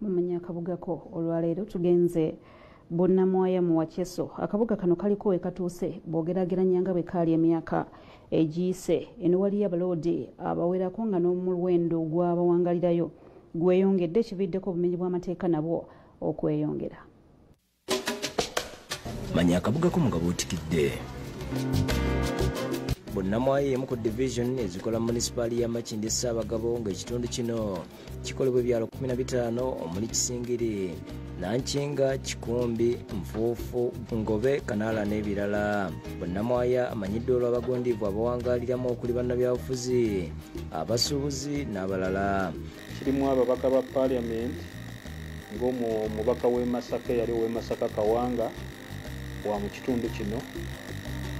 Mumanya akabuga ko olwaleero tugenze Bonnamwaya mu Wacheso. Akabuga kano kaliko we katuuse bw'ogeraageranya nga bwe kaali emyaka egiyise. Eno waliyo abaloodi abawerako nga n'omuwendo gw'abawangalirayo gweyongedde, kividdeko obumenyi bw'amateeka nabwo okweyongera. Manya akabuga ko mugabo otikidde. Bonnamwaya emu ku division ezikola munisipaali ya Makindye Ssaabagabo ng'ekitundu kino kikolebwa ebyalo 15 omuli Kisingiri, Nankinga, Kikumbi, Nfuufu, Ngobe, Kanaala n'ebirala. Bonnamwaya amanyiddwa olw'abagundiivu abawangaliramu okuli bannabyabufuzi, abasuubuzi n'abalala. Kirimu ababaka ba paaliyamenti ng'omubaka w'e Masaka yali ow'e Masaka Kawanga wa mu kitundu kino.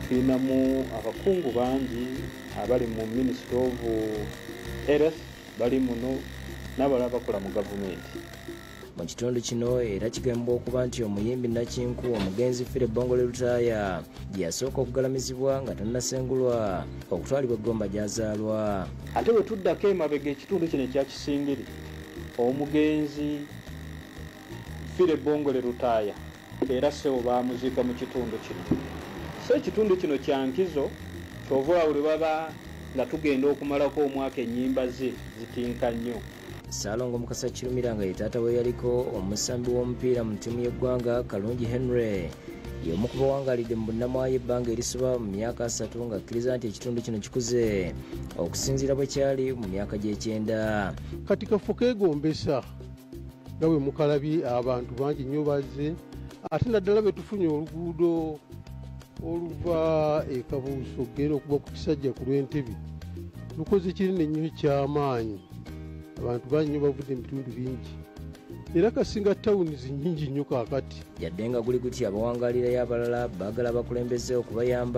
Tulinamu abakungu bangi abali mu Ministry of Health bali muno n'abalala bakola mu gavumenti. Mu kitundu kino era kigambibwa okuba nti omuyimbi Nakinku omugenzi Phil Bongole Lutaaya gye yasooka okugalamizibwa nga tannasengulwa okutwalibwa Gomba gy'azaalwa. Ate bwe tuddako emabega ekitundu kino ekya Kisingiri, omugenzi Phil Bongole Lutaaya era ssebo baamuziika mu kitundu kino. So ekitundu kino kya nkizo kyova buli baba nga tugenda okumalako omwaka ennyimba ze zitinka nnyo. Ssaalongo Mukasa Kirumira nga ye taata we yaliko omusambi w'omupiira mu ttiimu y'eggwanga Kalungi Henry y'omu ku bawangalidde mu Bonnamwaya ebbanga erisoba mu myaka 3 ng'akkiriza nti ekitundu kino kikuze okusinziira bwe kyali mu myaka gy'ekyenda. Kati kafo keegombesa nga bwe mukalabye abantu bangi nnyo bazze, ate naddala bwe tufunye oluguudo oluva e Kabuuso okugenda okuba ku Kisajja ku Lwentebe lukoze kinene nnyo ky'amaanyi. Abantu bangi nnyo bavudde mu bitundu bingi era Kasinga tawuni nnyingi nnyo kaakati. Yadde nga guli gutya abawangalirayo abalala baagala abakulembeze okubayamba